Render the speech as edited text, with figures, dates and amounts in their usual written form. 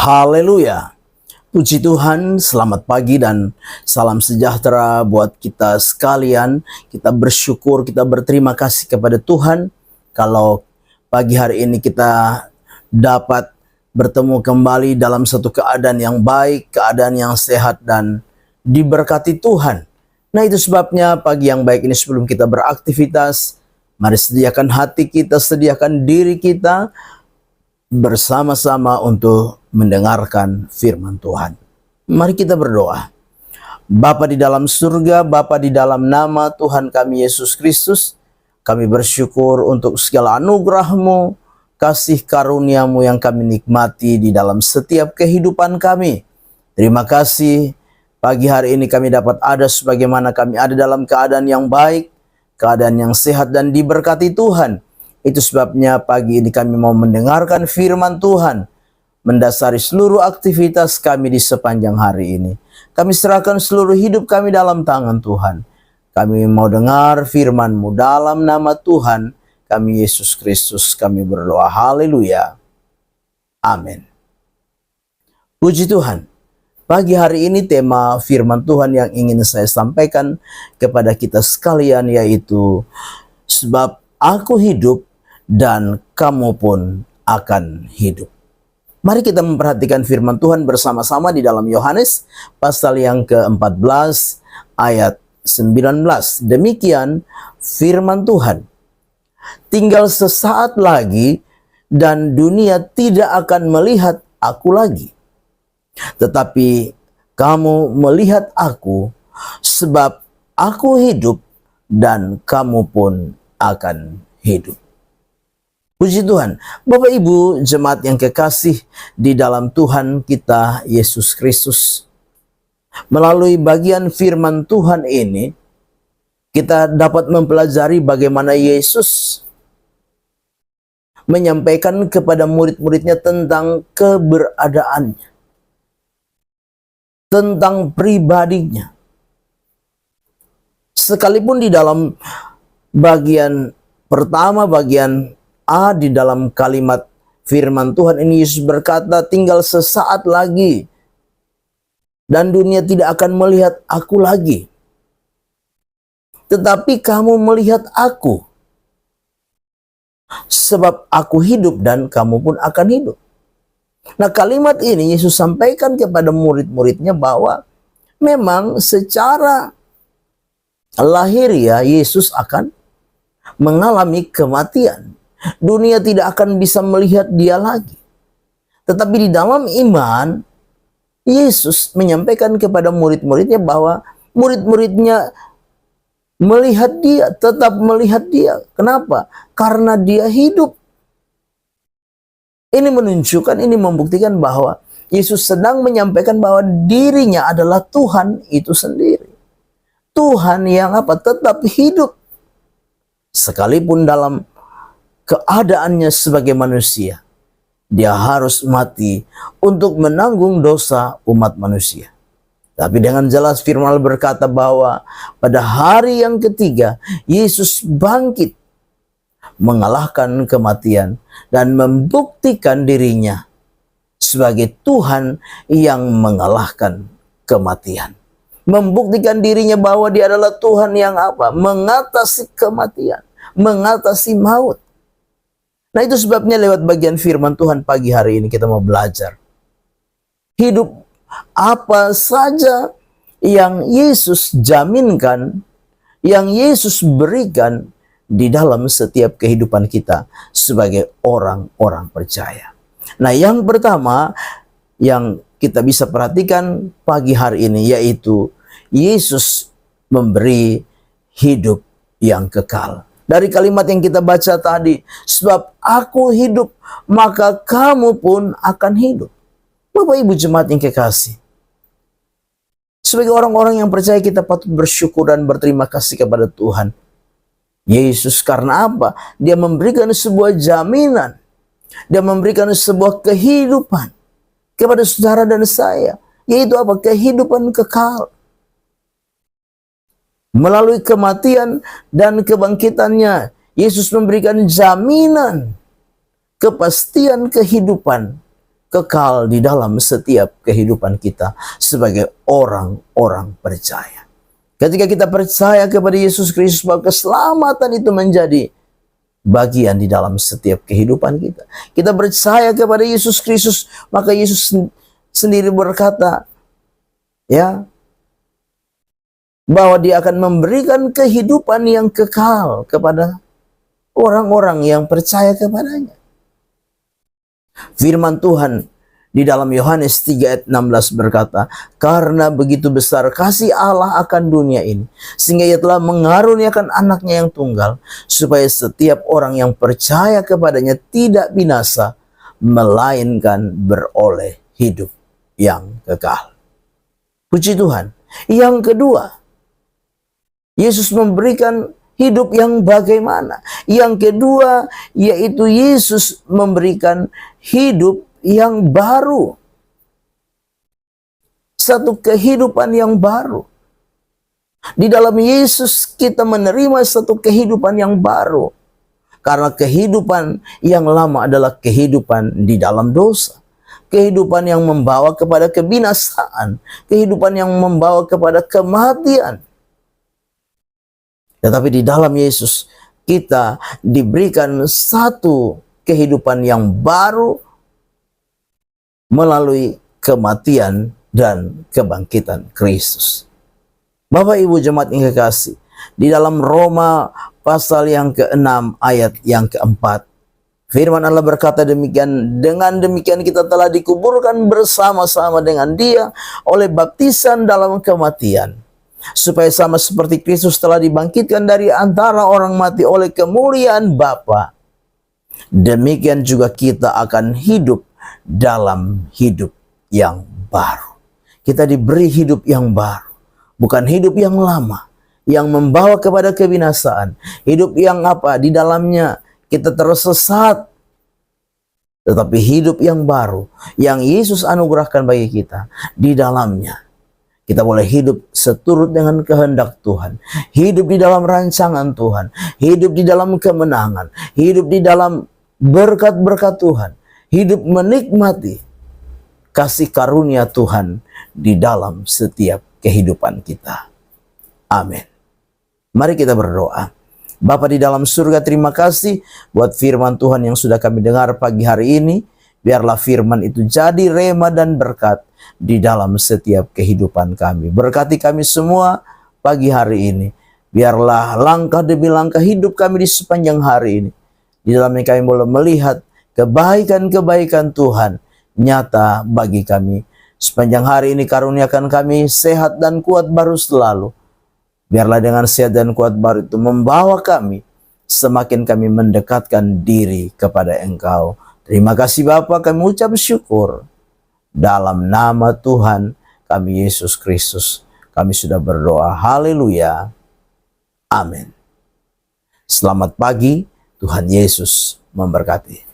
Haleluya. Puji Tuhan, selamat pagi dan salam sejahtera buat kita sekalian. Kita bersyukur, kita berterima kasih kepada Tuhan kalau pagi hari ini kita dapat bertemu kembali dalam satu keadaan yang baik, keadaan yang sehat dan diberkati Tuhan. Nah, itu sebabnya pagi yang baik ini sebelum kita beraktivitas, mari sediakan hati kita, sediakan diri kita bersama-sama untuk mendengarkan firman Tuhan. Mari kita berdoa. Bapa di dalam surga, Bapa di dalam nama Tuhan kami Yesus Kristus, kami bersyukur untuk segala anugerah-Mu, kasih karunia-Mu yang kami nikmati di dalam setiap kehidupan kami. Terima kasih pagi hari ini kami dapat ada sebagaimana kami ada dalam keadaan yang baik, keadaan yang sehat dan diberkati Tuhan. Itu sebabnya pagi ini kami mau mendengarkan firman Tuhan, mendasari seluruh aktivitas kami di sepanjang hari ini. Kami serahkan seluruh hidup kami dalam tangan Tuhan. Kami mau dengar firman-Mu dalam nama Tuhan kami Yesus Kristus. Kami berdoa, haleluya, amin. Puji Tuhan. Pagi hari ini tema firman Tuhan yang ingin saya sampaikan kepada kita sekalian yaitu, sebab aku hidup dan kamu pun akan hidup. Mari kita memperhatikan firman Tuhan bersama-sama di dalam Yohanes pasal yang ke-14 ayat 19. Demikian firman Tuhan. Tinggal sesaat lagi dan dunia tidak akan melihat aku lagi. Tetapi kamu melihat aku, sebab aku hidup dan kamu pun akan hidup. Puji Tuhan. Bapak Ibu jemaat yang kekasih di dalam Tuhan kita Yesus Kristus, melalui bagian firman Tuhan ini kita dapat mempelajari bagaimana Yesus menyampaikan kepada murid-muridnya tentang keberadaannya, tentang pribadinya. Sekalipun di dalam bagian pertama, bagian A di dalam kalimat firman Tuhan ini, Yesus berkata, tinggal sesaat lagi dan dunia tidak akan melihat aku lagi. Tetapi kamu melihat aku, sebab aku hidup dan kamu pun akan hidup. Nah, kalimat ini Yesus sampaikan kepada murid-muridnya bahwa memang secara lahiriah Yesus akan mengalami kematian. Dunia tidak akan bisa melihat dia lagi. Tetapi di dalam iman, Yesus menyampaikan kepada murid-muridnya bahwa murid-muridnya melihat dia, tetap melihat dia. Kenapa? Karena dia hidup. Ini menunjukkan, ini membuktikan bahwa Yesus sedang menyampaikan bahwa dirinya adalah Tuhan itu sendiri. Tuhan yang apa? Tetap hidup. Sekalipun dalam keadaannya sebagai manusia, dia harus mati untuk menanggung dosa umat manusia. Tapi dengan jelas firman berkata bahwa pada hari yang ketiga Yesus bangkit, mengalahkan kematian dan membuktikan dirinya sebagai Tuhan yang mengalahkan kematian. Membuktikan dirinya bahwa dia adalah Tuhan yang apa? Mengatasi kematian, mengatasi maut. Nah, itu sebabnya lewat bagian firman Tuhan pagi hari ini kita mau belajar. Hidup apa saja yang Yesus jaminkan, yang Yesus berikan di dalam setiap kehidupan kita sebagai orang-orang percaya. Nah, yang pertama yang kita bisa perhatikan pagi hari ini yaitu Yesus memberi hidup yang kekal. Dari kalimat yang kita baca tadi, sebab aku hidup, maka kamu pun akan hidup. Bapak Ibu jemaat yang kekasih, sebagai orang-orang yang percaya kita patut bersyukur dan berterima kasih kepada Tuhan Yesus. Karena apa? Dia memberikan sebuah jaminan, dia memberikan sebuah kehidupan kepada saudara dan saya, yaitu apa? Kehidupan kekal. Melalui kematian dan kebangkitannya, Yesus memberikan jaminan, kepastian kehidupan kekal di dalam setiap kehidupan kita sebagai orang-orang percaya. Ketika kita percaya kepada Yesus Kristus, bahwa keselamatan itu menjadi bagian di dalam setiap kehidupan kita. Kita percaya kepada Yesus Kristus, maka Yesus sendiri berkata, ya, bahwa Dia akan memberikan kehidupan yang kekal kepada orang-orang yang percaya kepadanya. Firman Tuhan di dalam Yohanes 3 ayat 16 berkata, karena begitu besar kasih Allah akan dunia ini, sehingga Ia telah mengaruniakan anaknya yang tunggal, supaya setiap orang yang percaya kepadanya tidak binasa, melainkan beroleh hidup yang kekal. Puji Tuhan. Yang kedua, Yesus memberikan hidup yang bagaimana? Yang kedua, yaitu Yesus memberikan hidup yang baru. Satu kehidupan yang baru. Di dalam Yesus kita menerima satu kehidupan yang baru. Karena kehidupan yang lama adalah kehidupan di dalam dosa. Kehidupan yang membawa kepada kebinasaan. Kehidupan yang membawa kepada kematian. Tetapi di dalam Yesus kita diberikan satu kehidupan yang baru melalui kematian dan kebangkitan Kristus. Bapak Ibu jemaat yang kekasih, di dalam Roma pasal yang ke-6 ayat yang ke-4, firman Allah berkata demikian, dengan demikian kita telah dikuburkan bersama-sama dengan Dia oleh baptisan dalam kematian, supaya sama seperti Kristus telah dibangkitkan dari antara orang mati oleh kemuliaan Bapa, demikian juga kita akan hidup dalam hidup yang baru. Kita diberi hidup yang baru, bukan hidup yang lama yang membawa kepada kebinasaan. Hidup yang apa? Di dalamnya kita tersesat. Tetapi hidup yang baru yang Yesus anugerahkan bagi kita, di dalamnya kita boleh hidup seturut dengan kehendak Tuhan. Hidup di dalam rancangan Tuhan. Hidup di dalam kemenangan. Hidup di dalam berkat-berkat Tuhan. Hidup menikmati kasih karunia Tuhan di dalam setiap kehidupan kita. Amin. Mari kita berdoa. Bapa di dalam surga, terima kasih buat firman Tuhan yang sudah kami dengar pagi hari ini. Biarlah firman itu jadi rema dan berkat di dalam setiap kehidupan kami. Berkati kami semua pagi hari ini. Biarlah langkah demi langkah hidup kami di sepanjang hari ini, di dalamnya kami boleh melihat kebaikan-kebaikan Tuhan nyata bagi kami. Sepanjang hari ini karuniakan kami sehat dan kuat baru selalu. Biarlah dengan sehat dan kuat baru itu membawa kami semakin kami mendekatkan diri kepada Engkau. Terima kasih Bapa, kami ucap syukur. Dalam nama Tuhan kami Yesus Kristus, kami sudah berdoa. Haleluya. Amin. Selamat pagi, Tuhan Yesus memberkati.